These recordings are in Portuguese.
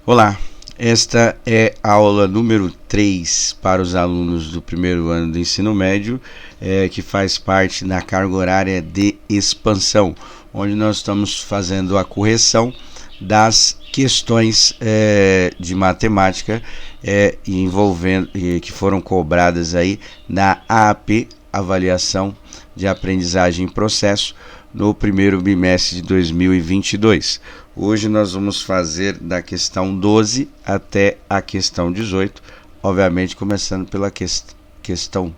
Olá, esta é a aula número 3 para os alunos do primeiro ano do ensino médio, que faz parte da carga horária de expansão, onde nós estamos fazendo a correção das questões de matemática envolvendo que foram cobradas aí na AAP, Avaliação de Aprendizagem em Processo, no primeiro bimestre de 2022. Hoje nós vamos fazer da questão 12 até a questão 18, obviamente começando pela questão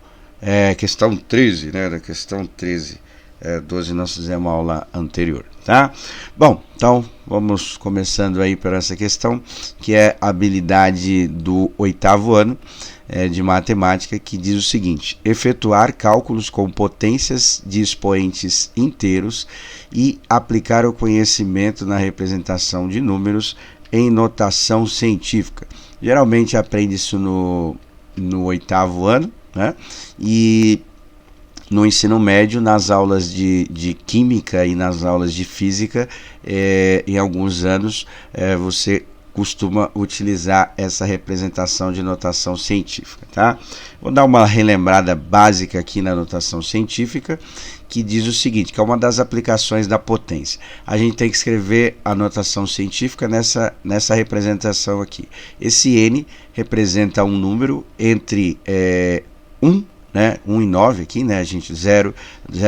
13, né? Da questão 13. 12 nós fizemos uma aula anterior, tá? Bom, então vamos começando aí por essa questão, que é a habilidade do 8º ano de matemática, que diz o seguinte: efetuar cálculos com potências de expoentes inteiros e aplicar o conhecimento na representação de números em notação científica. Geralmente aprende isso no 8º ano, né? E no ensino médio, nas aulas de química e nas aulas de física, em alguns anos você costuma utilizar essa representação de notação científica, tá? Vou dar uma relembrada básica aqui na notação científica, que diz o seguinte, que é uma das aplicações da potência. A gente tem que escrever a notação científica nessa representação aqui. Esse N representa um número entre 1, né, 1 e 9 aqui, né, a gente 0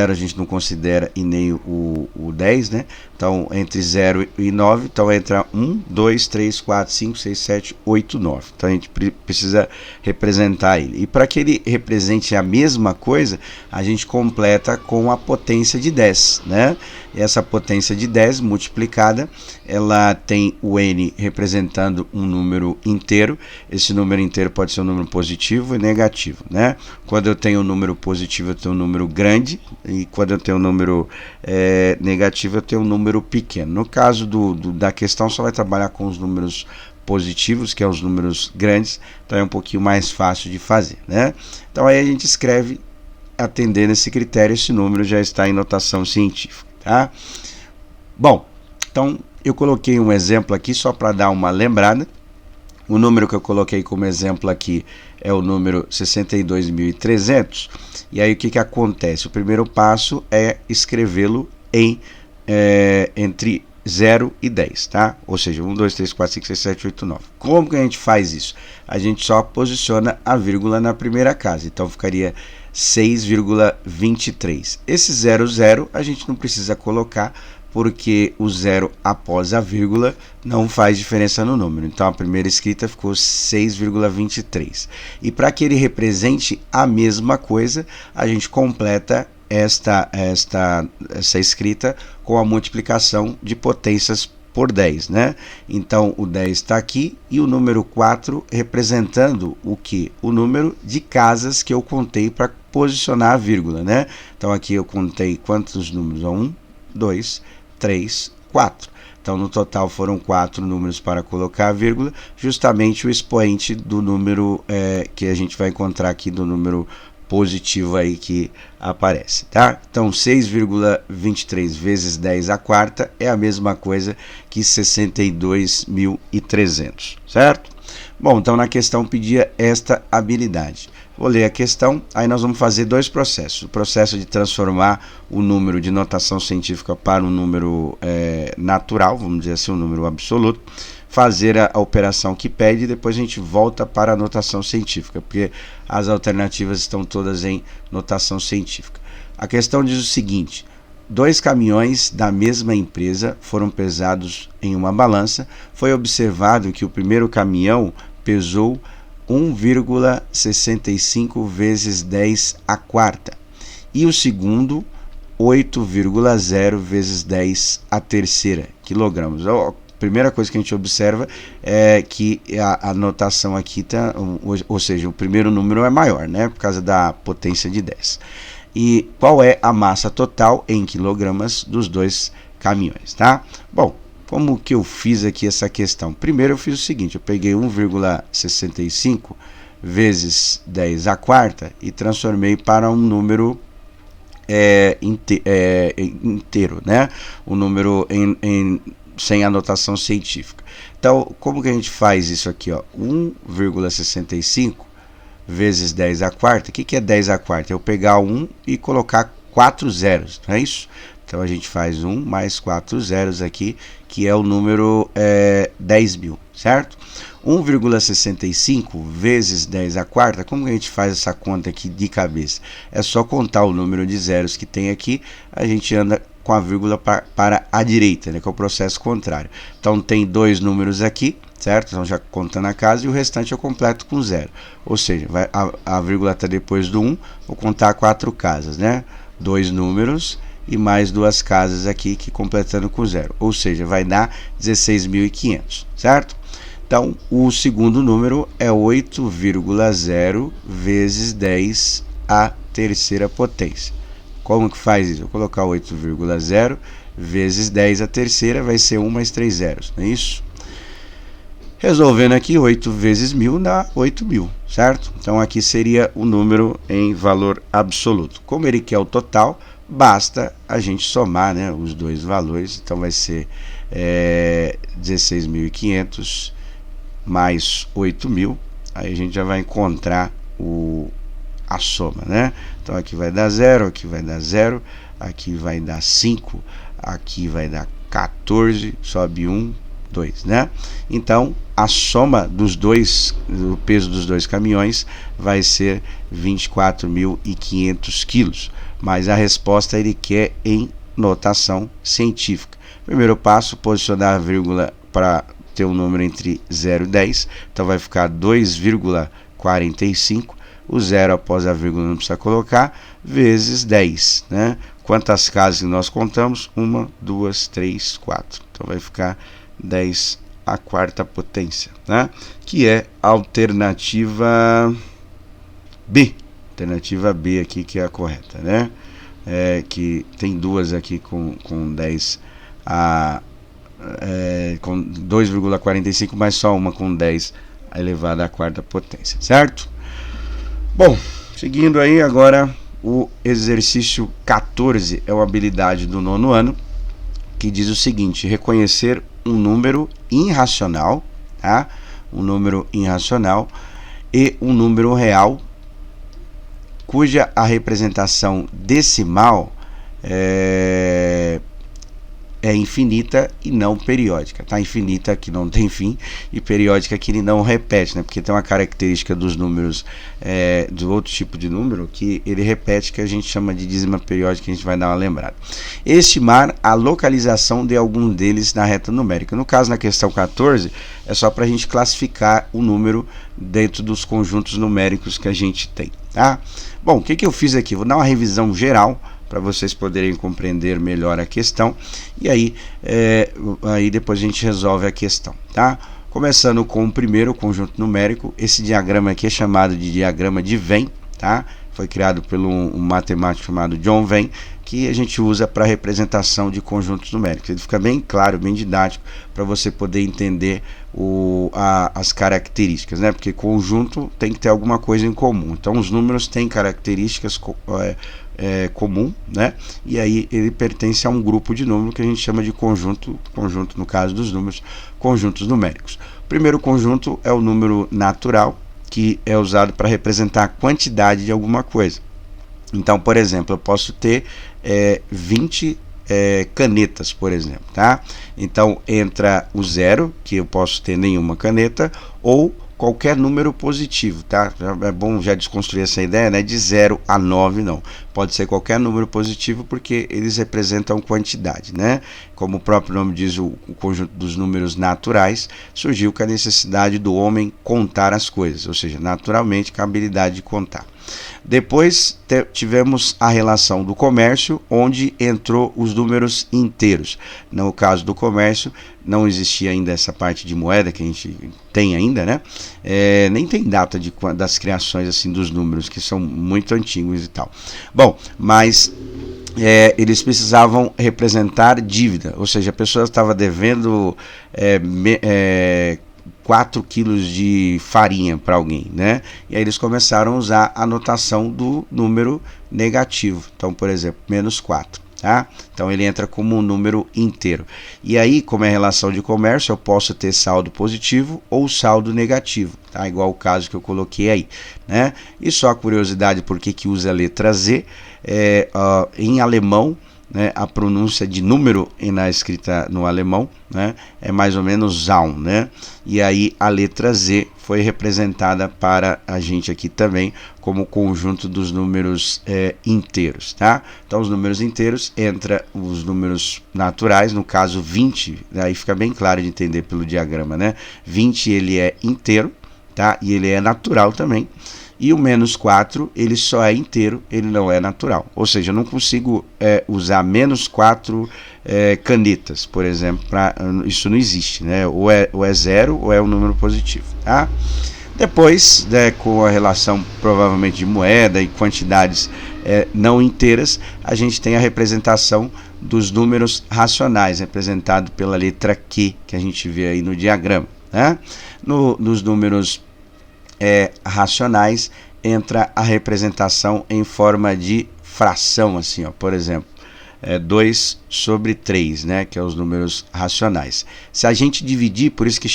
a gente não considera e nem o 10, né, então entre 0 e 9, então entra 1, 2, 3, 4, 5, 6, 7, 8, 9, então a gente precisa representar ele, e para que ele represente a mesma coisa, a gente completa com a potência de 10, né, e essa potência de 10 multiplicada, ela tem o N representando um número inteiro. Esse número inteiro pode ser um número positivo e negativo, né? Quando eu tenho um número positivo, eu tenho um número grande, e quando eu tenho um número negativo, eu tenho um número pequeno. No caso da questão, só vai trabalhar com os números positivos, que é os números grandes, então é um pouquinho mais fácil de fazer, né? Então aí a gente escreve atendendo esse critério, esse número já está em notação científica, tá? Bom, então eu coloquei um exemplo aqui só para dar uma lembrada. O número que eu coloquei como exemplo aqui é o número 62.300. E aí o que acontece? O primeiro passo é escrevê-lo entre 0 e 10, tá? Ou seja, 1, 2, 3, 4, 5, 6, 7, 8, 9. Como que a gente faz isso? A gente só posiciona a vírgula na primeira casa, então ficaria 6,23. Esse 00 a gente não precisa colocar, porque o 0 após a vírgula não faz diferença no número. Então a primeira escrita ficou 6,23. E para que ele represente a mesma coisa, a gente completa essa escrita com a multiplicação de potências por 10, né? Então o 10 está aqui e o número 4 representando o que? O número de casas que eu contei para posicionar a vírgula, né? Então aqui eu contei quantos números? 1, 2, 3, 4. Então no total foram 4 números para colocar a vírgula, justamente o expoente do número que a gente vai encontrar aqui, do número positivo aí que aparece, tá? Então 6,23 vezes 10 à quarta é a mesma coisa que 62.300, certo? Bom, então na questão pedia esta habilidade. Vou ler a questão, aí nós vamos fazer dois processos. O processo de transformar o número de notação científica para um número natural, vamos dizer assim, um número absoluto, fazer a operação que pede e depois a gente volta para a notação científica, porque as alternativas estão todas em notação científica. A questão diz o seguinte: 2 caminhões da mesma empresa foram pesados em uma balança. Foi observado que o primeiro caminhão pesou 1,65 vezes 10 à quarta e o segundo 8,0 vezes 10 à terceira quilogramos. A primeira coisa que a gente observa é que a notação aqui tá, ou seja, o primeiro número é maior, né, por causa da potência de 10. E qual é a massa total em quilogramas dos 2 caminhões, tá? Bom, como que eu fiz aqui essa questão? Primeiro eu fiz o seguinte, eu peguei 1,65 vezes 10 à quarta e transformei para um número inteiro, né? O número sem anotação científica. Então, como que a gente faz isso aqui? 1,65 vezes 10 à quarta. O que é 10 à quarta? É eu pegar 1 e colocar 4 zeros, não é isso? Então a gente faz 1 mais 4 zeros aqui, que é o número 10.000, certo? 1,65 vezes 10 à quarta, como que a gente faz essa conta aqui de cabeça? É só contar o número de zeros que tem aqui, a gente anda com a vírgula para a direita, né, que é o processo contrário. Então tem dois números aqui, certo? Então já contando a casa, e o restante eu completo com zero. Ou seja, a vírgula está depois do 1, vou contar 4 casas, né? Dois números e mais 2 casas aqui que completando com zero, ou seja, vai dar 16.500, certo? Então, o segundo número é 8,0 vezes 10 à terceira potência. Como que faz isso? Eu vou colocar 8,0 vezes 10 à terceira, vai ser 1 mais 3 zeros, não é isso? Resolvendo aqui, 8 vezes 1.000 dá 8.000, certo? Então, aqui seria o número em valor absoluto. Como ele quer o total, basta a gente somar, né, os dois valores. Então, vai ser 16.500 mais 8.000. Aí a gente já vai encontrar a soma, né? Então, aqui vai dar 0, aqui vai dar 0, aqui vai dar 5, aqui vai dar 14, sobe 1, 2, né? Então, a soma dos dois, o peso dos dois caminhões vai ser 24.500 quilos, mas a resposta ele quer em notação científica. Primeiro passo, posicionar a vírgula para ter um número entre 0 e 10, então vai ficar 2,45, o zero após a vírgula não precisa colocar, vezes 10, né? Quantas casas nós contamos? 1, 2, 3, 4, então vai ficar 10 à quarta potência, né? Que é a alternativa B. Alternativa B aqui, que é a correta, né? Que tem duas aqui com 10 com 2,45, mas só uma com 10 elevado à quarta potência, certo? Bom, seguindo aí agora o exercício 14, é uma habilidade do 9º ano, que diz o seguinte: reconhecer um número irracional, tá? Um número irracional e um número real cuja a representação decimal é infinita e não periódica, tá? Infinita que não tem fim e periódica que ele não repete, né? Porque tem uma característica dos números, do outro tipo de número, que ele repete, que a gente chama de dízima periódica, que a gente vai dar uma lembrada. Estimar a localização de algum deles na reta numérica. No caso, na questão 14, é só para a gente classificar o número dentro dos conjuntos numéricos que a gente tem, tá? Bom, o que eu fiz aqui? Vou dar uma revisão geral para vocês poderem compreender melhor a questão, e aí depois a gente resolve a questão, tá? Começando com o primeiro conjunto numérico, esse diagrama aqui é chamado de diagrama de Venn, tá? Foi criado por um matemático chamado John Venn, que a gente usa para representação de conjuntos numéricos. Ele fica bem claro, bem didático, para você poder entender as características, né? Porque conjunto tem que ter alguma coisa em comum. Então, os números têm características comum, né? E aí ele pertence a um grupo de números que a gente chama de conjunto no caso dos números, conjuntos numéricos. O primeiro conjunto é o número natural, que é usado para representar a quantidade de alguma coisa. Então, por exemplo, eu posso ter 20 canetas, por exemplo, tá? Então, entra o 0, que eu posso ter nenhuma caneta, ou qualquer número positivo, tá? É bom já desconstruir essa ideia, né? De 0 a 9, não. Pode ser qualquer número positivo, porque eles representam quantidade, né? Como o próprio nome diz, o conjunto dos números naturais surgiu com a necessidade do homem contar as coisas, ou seja, naturalmente com a habilidade de contar. Depois tivemos a relação do comércio, onde entrou os números inteiros. No caso do comércio, não existia ainda essa parte de moeda que a gente tem ainda, né? Nem tem data das criações assim dos números, que são muito antigos e tal. Bom, mas eles precisavam representar dívida, ou seja, a pessoa estava devendo 4 quilos de farinha para alguém, né? E aí eles começaram a usar a notação do número negativo. Então, por exemplo, menos 4. tá? Então ele entra como um número inteiro. E aí, como é relação de comércio, eu posso ter saldo positivo ou saldo negativo, tá? Igual o caso que eu coloquei aí, né? E só a curiosidade, por que usa a letra Z? Em alemão, né, a pronúncia de número na escrita no alemão, né, é mais ou menos Zaun, né? E aí a letra Z foi representada para a gente aqui também como conjunto dos números inteiros, tá? Então os números inteiros entra os números naturais, no caso 20, aí fica bem claro de entender pelo diagrama, né? 20 ele é inteiro, tá? E ele é natural também. E o menos 4, ele só é inteiro, ele não é natural. Ou seja, eu não consigo usar menos 4 canetas, por exemplo. Isso não existe, né? Ou é zero ou é um número positivo. Tá? Depois, com a relação provavelmente de moeda e quantidades não inteiras, a gente tem a representação dos números racionais, representado pela letra Q, que a gente vê aí no diagrama. Né? Nos números racionais entra a representação em forma de fração, assim, ó, por exemplo, 2 sobre 3, né, que é os números racionais. Se a gente dividir, por isso que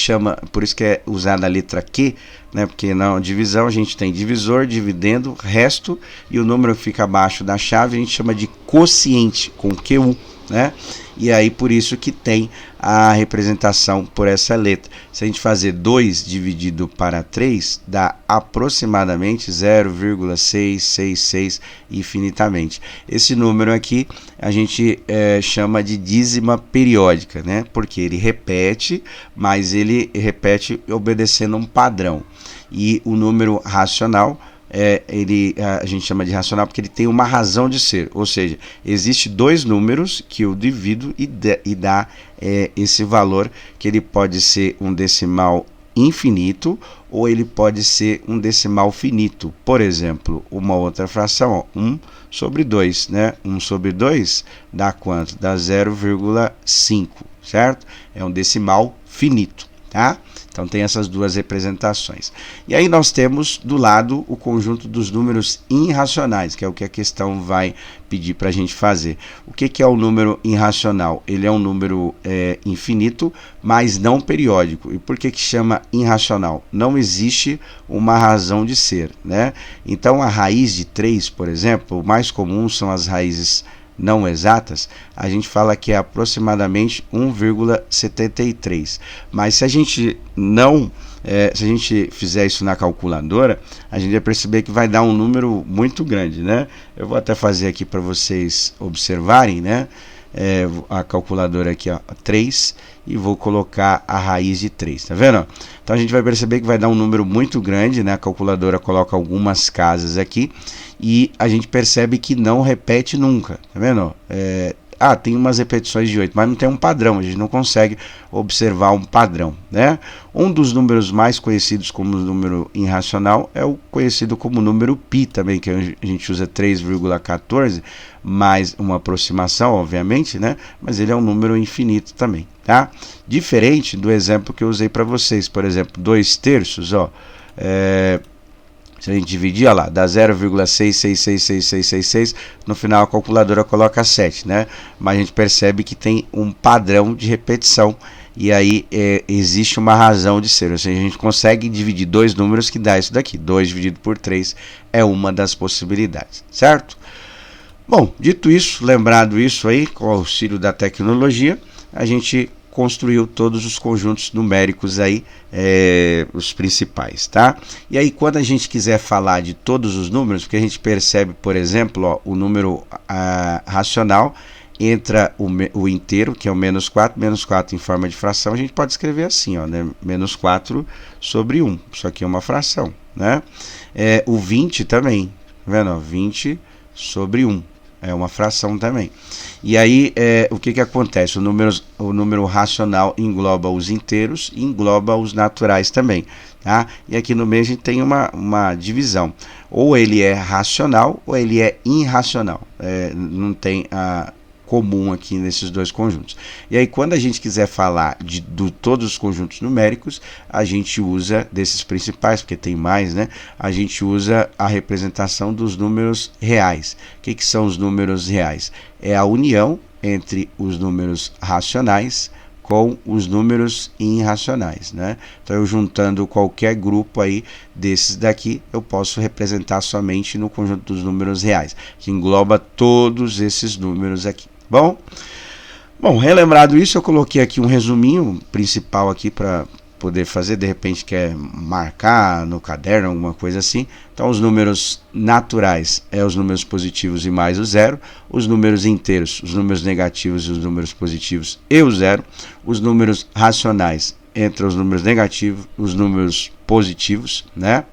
é usada a letra Q, né, porque na divisão a gente tem divisor, dividendo, resto, e o número fica abaixo da chave, a gente chama de quociente, com QU, né? E aí por isso que tem a representação por essa letra. Se a gente fazer 2 dividido para 3, dá aproximadamente 0,666 infinitamente. Esse número aqui a gente chama de dízima periódica, né? Porque ele repete, mas ele repete obedecendo um padrão. E o número racional, a gente chama de racional porque ele tem uma razão de ser, ou seja, existe 2 números que eu divido e dá esse valor, que ele pode ser um decimal infinito ou ele pode ser um decimal finito. Por exemplo, uma outra fração, ó, 1 sobre 2, né? 1 sobre 2 dá quanto? Dá 0,5, certo? É um decimal finito, tá? Então tem essas duas representações. E aí nós temos do lado o conjunto dos números irracionais, que é o que a questão vai pedir para a gente fazer. O que é o número irracional? Ele é um número infinito, mas não periódico. E por que chama irracional? Não existe uma razão de ser, né? Então a raiz de 3, por exemplo, o mais comum são as raízes não exatas, a gente fala que é aproximadamente 1,73. Mas se a gente se a gente fizer isso na calculadora, a gente vai perceber que vai dar um número muito grande, né? Eu vou até fazer aqui para vocês observarem, né? A calculadora aqui, ó, 3, e vou colocar a raiz de 3, tá vendo? Então a gente vai perceber que vai dar um número muito grande, né? A calculadora coloca algumas casas aqui e a gente percebe que não repete nunca, tá vendo? Tem umas repetições de 8, mas não tem um padrão, a gente não consegue observar um padrão, né? Um dos números mais conhecidos como número irracional é o conhecido como número π também, que a gente usa 3,14, mais uma aproximação, obviamente, né? Mas ele é um número infinito também, tá? Diferente do exemplo que eu usei para vocês, por exemplo, 2/3, ó, se a gente dividir, olha lá, dá 0,666666, no final a calculadora coloca 7, né? Mas a gente percebe que tem um padrão de repetição e aí existe uma razão de ser, ou seja, a gente consegue dividir 2 números que dá isso daqui, 2 dividido por 3 é uma das possibilidades, certo? Bom, dito isso, lembrado isso aí, com o auxílio da tecnologia, a gente construiu todos os conjuntos numéricos aí, os principais, tá? E aí quando a gente quiser falar de todos os números, porque a gente percebe, por exemplo, ó, o número racional, entra o inteiro, que é o menos 4 em forma de fração, a gente pode escrever assim, ó, né? Menos 4 sobre 1, isso aqui é uma fração, né? O 20 também, tá vendo? Ó, 20 sobre 1. É uma fração também. E aí, o que acontece? O número racional engloba os inteiros e engloba os naturais também. Tá? E aqui no meio a gente tem uma divisão. Ou ele é racional ou ele é irracional. Não tem comum aqui nesses dois conjuntos. E aí, quando a gente quiser falar de todos os conjuntos numéricos, a gente usa desses principais, porque tem mais, né? A gente usa a representação dos números reais. O que são os números reais? É a união entre os números racionais com os números irracionais, né? Então, eu juntando qualquer grupo aí desses daqui, eu posso representar somente no conjunto dos números reais, que engloba todos esses números aqui. Bom, relembrado isso, eu coloquei aqui um resuminho principal aqui para poder fazer, de repente quer marcar no caderno, alguma coisa assim. Então, os números naturais é os números positivos e mais o zero, os números inteiros, os números negativos e os números positivos e o zero, os números racionais entre os números negativos, os números positivos, né?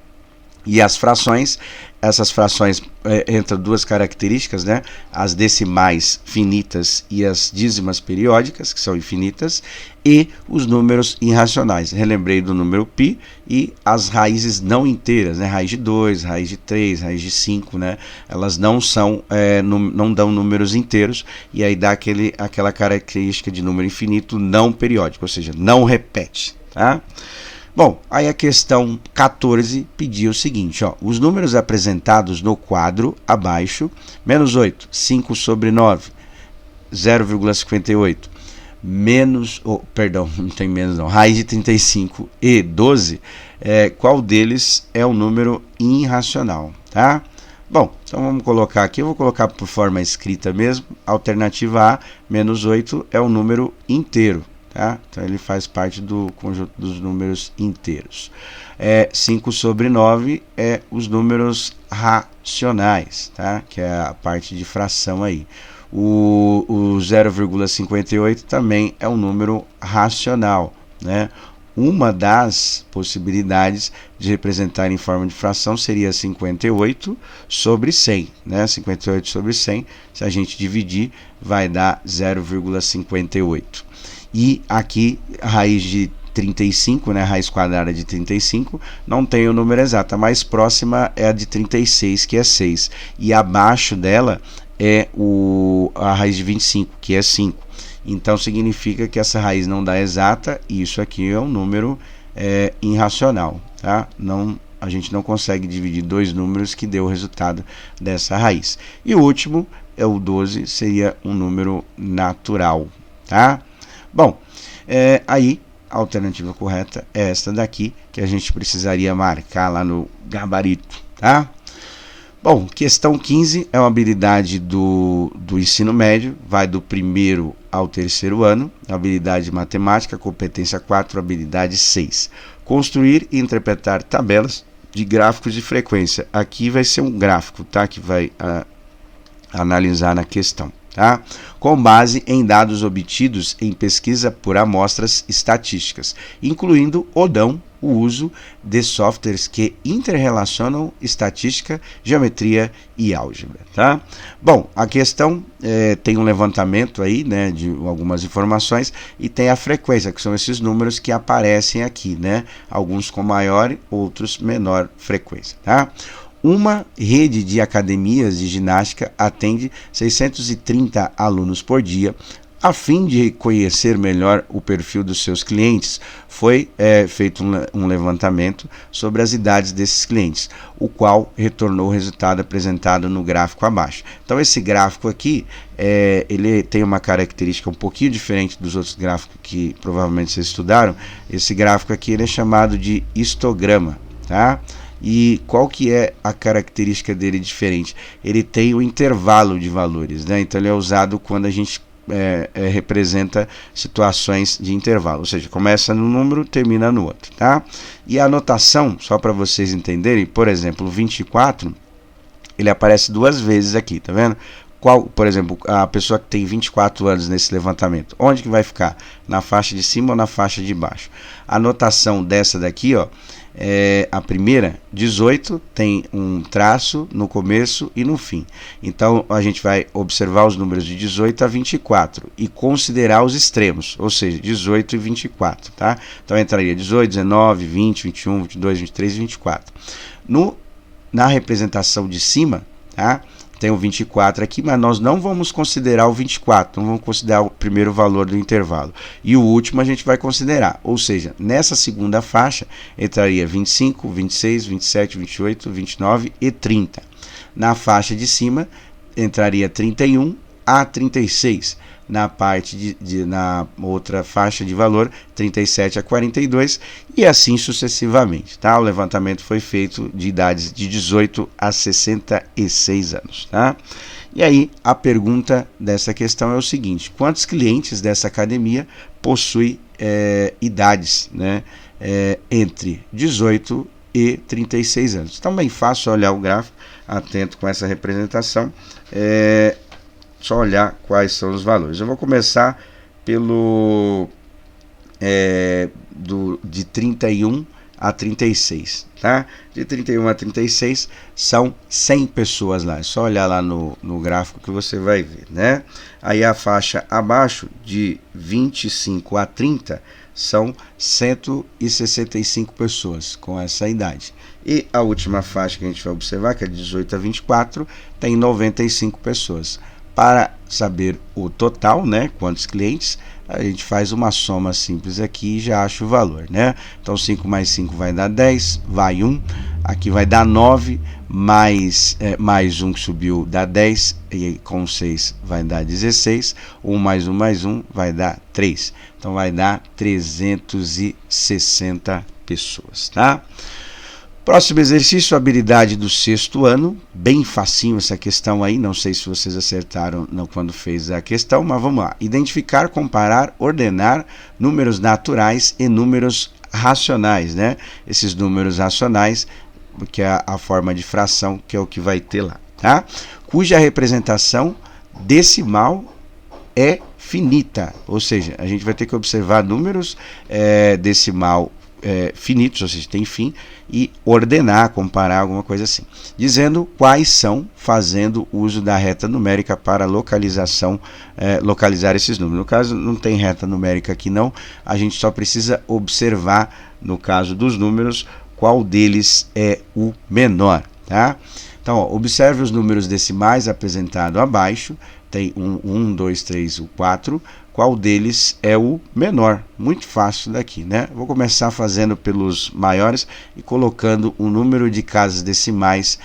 E as frações, essas frações entram duas características, né? As decimais finitas e as dízimas periódicas, que são infinitas, e os números irracionais. Relembrei do número π e as raízes não inteiras, né? Raiz de 2, raiz de 3, raiz de 5, né? Elas não são, não dão números inteiros, e aí dá aquela característica de número infinito não periódico, ou seja, não repete, tá? Bom, aí a questão 14 pediu o seguinte, ó, os números apresentados no quadro abaixo, menos 8, 5 sobre 9, 0,58, não tem menos não, raiz de 35 e 12, qual deles é o número irracional, tá? Bom, então vamos colocar aqui, eu vou colocar por forma escrita mesmo, alternativa A, menos 8 é o número inteiro. Tá? Então ele faz parte do conjunto dos números inteiros. 5 sobre 9 é os números racionais, tá? Que é a parte de fração aí. O 0,58 também é um número racional, né? Uma das possibilidades de representar em forma de fração seria 58 sobre 100, né? 58 sobre 100, se a gente dividir, vai dar 0,58. E aqui, a raiz de 35, né, raiz quadrada de 35, não tem o número exato. A mais próxima é a de 36, que é 6. E abaixo dela é a raiz de 25, que é 5. Então, significa que essa raiz não dá exata, e isso aqui é um número irracional. Tá? A gente não consegue dividir dois números que dê o resultado dessa raiz. E o último, o 12, seria um número natural. Tá? Bom, aí a alternativa correta é esta daqui, que a gente precisaria marcar lá no gabarito, tá? Bom, questão 15 é uma habilidade do ensino médio, vai do primeiro ao terceiro ano, habilidade matemática, competência 4, habilidade 6. Construir e interpretar tabelas de gráficos de frequência. Aqui vai ser um gráfico, tá? Que vai analisar na questão. Tá? Com base em dados obtidos em pesquisa por amostras estatísticas, incluindo o uso de softwares que interrelacionam estatística, geometria e álgebra. Tá? Bom, a questão tem um levantamento aí, né, de algumas informações, e tem a frequência, que são esses números que aparecem aqui, né? Alguns com maior, outros menor frequência. Tá? Uma rede de academias de ginástica atende 630 alunos por dia. A fim de conhecer melhor o perfil dos seus clientes, foi feito um levantamento sobre as idades desses clientes, o qual retornou o resultado apresentado no gráfico abaixo. Então, esse gráfico aqui, ele tem uma característica um pouquinho diferente dos outros gráficos que provavelmente vocês estudaram. Esse gráfico aqui ele é chamado de histograma, tá? E qual que é a característica dele diferente? Ele tem o intervalo de valores, né? Então ele é usado quando a gente representa situações de intervalo, ou seja, começa num número, termina no outro, tá? E a anotação, só para vocês entenderem, por exemplo, 24, ele aparece duas vezes aqui, tá vendo? Por exemplo, a pessoa que tem 24 anos nesse levantamento, onde que vai ficar? Na faixa de cima ou na faixa de baixo? A anotação dessa daqui, ó, a primeira, 18, tem um traço no começo e no fim. Então, a gente vai observar os números de 18 a 24 e considerar os extremos, ou seja, 18 e 24, tá? Então, entraria 18, 19, 20, 21, 22, 23 e 24. Na representação de cima, tá? tem o 24 aqui, mas nós não vamos considerar o 24, não vamos considerar o primeiro valor do intervalo. E o último a gente vai considerar, ou seja, nessa segunda faixa entraria 25, 26, 27, 28, 29 e 30. Na faixa de cima entraria 31 a 36. Na parte na outra faixa de valor, 37 a 42 e assim sucessivamente, tá? O levantamento foi feito de idades de 18 a 66 anos, tá? E aí a pergunta dessa questão é o seguinte: quantos clientes dessa academia possuem idades, né, entre 18 e 36 anos? Então, bem fácil olhar o gráfico, atento com essa representação, só olhar quais são os valores. Eu vou começar pelo de 31 a 36, tá? De 31 a 36 são 100 pessoas lá. É só olhar lá no gráfico que você vai ver, né? Aí a faixa abaixo, de 25 a 30, são 165 pessoas com essa idade. E a última faixa que a gente vai observar, que é de 18 a 24, tem 95 pessoas. Para saber o total, né, quantos clientes, a gente faz uma soma simples aqui e já acha o valor, né? Então 5 mais 5 vai dar 10, vai 1, aqui vai dar 9, mais 1 que subiu dá 10, e com 6 vai dar 16, 1 mais 1 mais 1 vai dar 3, então vai dar 360 pessoas, tá? Próximo exercício, habilidade do sexto ano, bem facinho essa questão aí, não sei se vocês acertaram quando fez a questão, mas vamos lá. Identificar, comparar, ordenar números naturais e números racionais, né? Esses números racionais, que é a forma de fração, que é o que vai ter lá, tá? Cuja representação decimal é finita, ou seja, a gente vai ter que observar números decimal finitos, ou seja, tem fim, e ordenar, comparar, alguma coisa assim. Dizendo quais são, fazendo uso da reta numérica para localizar esses números. No caso, não tem reta numérica aqui não, a gente só precisa observar, no caso dos números, qual deles é o menor, tá? Então, ó, observe os números decimais apresentados abaixo, tem 1, 2, 3, 4, qual deles é o menor? Muito fácil daqui, né? Vou começar fazendo pelos maiores e colocando o número de casas decimais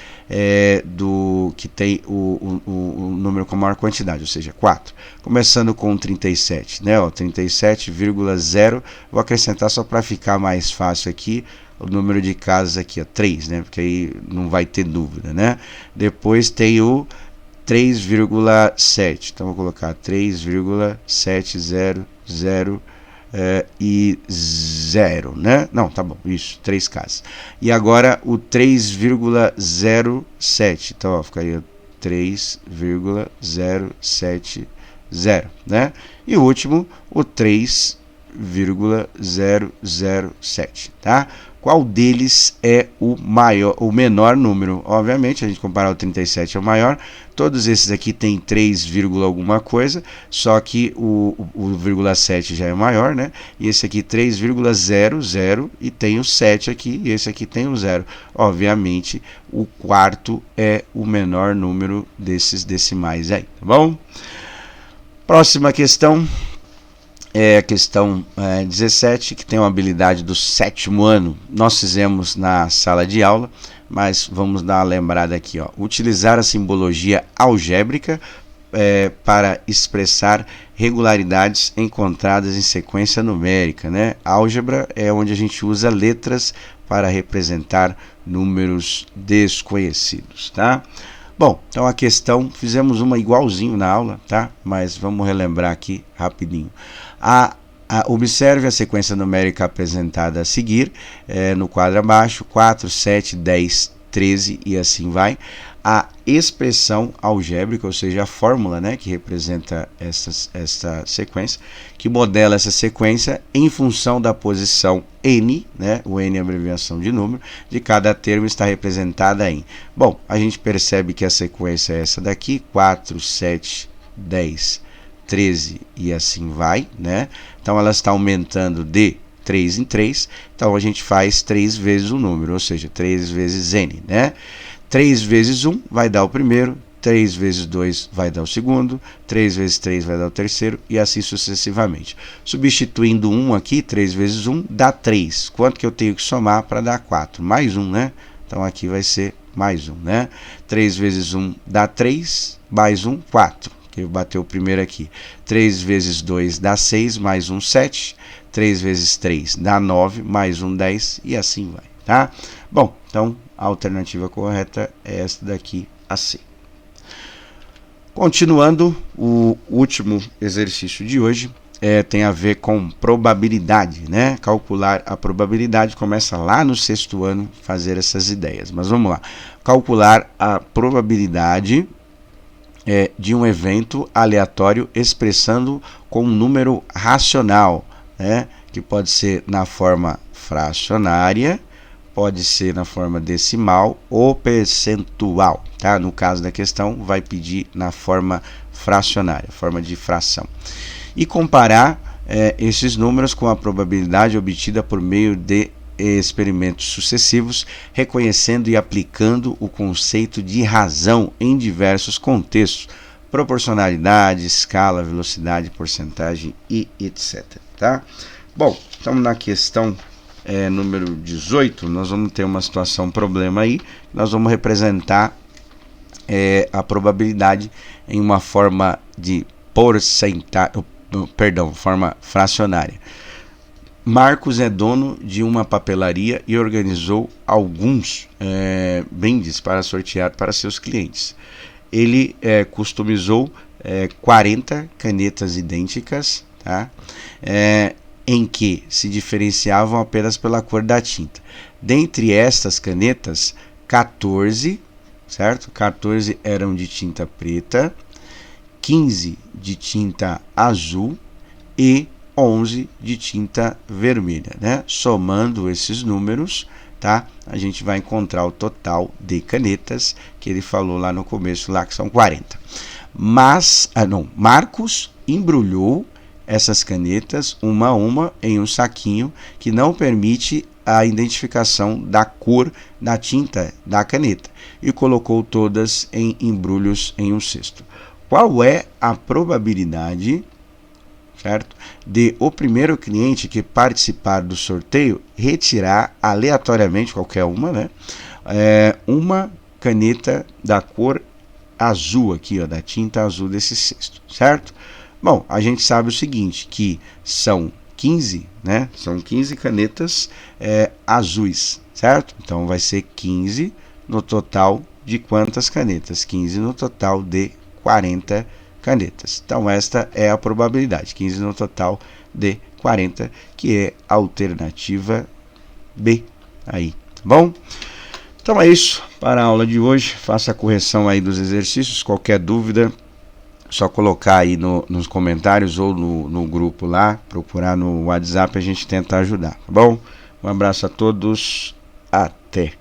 que tem o número com maior quantidade, ou seja, 4. Começando com 37, né? 37,0, vou acrescentar só para ficar mais fácil aqui, o número de casas aqui, 3, né? Porque aí não vai ter dúvida, né? Depois tem o 3,7, então vou colocar 3,700 e 0, né? Não, tá bom, isso, 3 casas. E agora o 3,07, então ó, ficaria 3,070, né? E o último, o 3,007, tá? Qual deles é o menor número? Obviamente, a gente comparar o 37 é o maior. Todos esses aqui tem 3, alguma coisa, só que o 0,7 já é maior, né? E esse aqui 3,00 e tem o 7 aqui, e esse aqui tem o 0. Obviamente, o quarto é o menor número desses decimais aí, tá bom? Próxima questão. É a questão 17, que tem uma habilidade do sétimo ano. Nós fizemos na sala de aula, mas vamos dar uma lembrada aqui, ó. Utilizar a simbologia algébrica para expressar regularidades encontradas em sequência numérica, né? Álgebra é onde a gente usa letras para representar números desconhecidos, tá? Bom, então a questão, fizemos uma igualzinho na aula, tá? Mas vamos relembrar aqui rapidinho. Observe a sequência numérica apresentada a seguir, no quadro abaixo, 4, 7, 10, 13 e assim vai. A expressão algébrica, ou seja, a fórmula, né, que representa essa sequência, que modela essa sequência em função da posição n, né, o n é a abreviação de número, de cada termo está representada em. Bom, a gente percebe que a sequência é essa daqui, 4, 7, 10, 13 e assim vai, né? Então ela está aumentando de 3 em 3, então a gente faz 3 vezes o número, ou seja, 3 vezes n, né? 3 vezes 1 vai dar o primeiro, 3 vezes 2 vai dar o segundo, 3 vezes 3 vai dar o terceiro e assim sucessivamente. Substituindo 1 aqui, 3 vezes 1 dá 3. Quanto que eu tenho que somar para dar 4? Mais 1, né? Então aqui vai ser mais 1, né? 3 vezes 1 dá 3, mais 1, 4. Que bateu o primeiro aqui. 3 vezes 2 dá 6, mais 1, 7. 3 vezes 3 dá 9, mais 1, 10 e assim vai, tá? Bom, então a alternativa correta é esta daqui, a C. Continuando, o último exercício de hoje tem a ver com probabilidade, né? Calcular a probabilidade, começa lá no 6º ano fazer essas ideias. Mas vamos lá. Calcular a probabilidade de um evento aleatório expressando com um número racional, né? Que pode ser na forma fracionária, pode ser na forma decimal ou percentual, tá? No caso da questão, vai pedir na forma fracionária, forma de fração. E comparar esses números com a probabilidade obtida por meio de experimentos sucessivos, reconhecendo e aplicando o conceito de razão em diversos contextos, proporcionalidade, escala, velocidade, porcentagem e etc. Tá? Bom, estamos na questão número 18, nós vamos ter uma situação, problema aí, nós vamos representar a probabilidade em uma forma de forma fracionária. Marcos é dono de uma papelaria e organizou alguns brindes para sortear para seus clientes. Ele customizou 40 canetas idênticas, tá? Em que se diferenciavam apenas pela cor da tinta. Dentre estas canetas, 14, certo? 14 eram de tinta preta, 15 de tinta azul e 11 de tinta vermelha, né? Somando esses números, tá? A gente vai encontrar o total de canetas que ele falou lá no começo, lá que são 40. Mas, Marcos embrulhou essas canetas uma a uma em um saquinho que não permite a identificação da cor da tinta da caneta e colocou todas em embrulhos em um cesto. Qual é a probabilidade, certo, de o primeiro cliente que participar do sorteio retirar aleatoriamente, qualquer uma, né, uma caneta da cor azul aqui, ó, da tinta azul desse cesto, certo? Bom, a gente sabe o seguinte, que são 15, né? São 15 canetas azuis, certo? Então vai ser 15 no total de quantas canetas? 15 no total de 40 canetas. Então esta é a probabilidade, 15 no total de 40, que é a alternativa B aí, tá bom? Então é isso para a aula de hoje. Faça a correção aí dos exercícios, qualquer dúvida, só colocar aí nos comentários ou no grupo lá, procurar no WhatsApp, a gente tenta ajudar, tá bom? Um abraço a todos, até!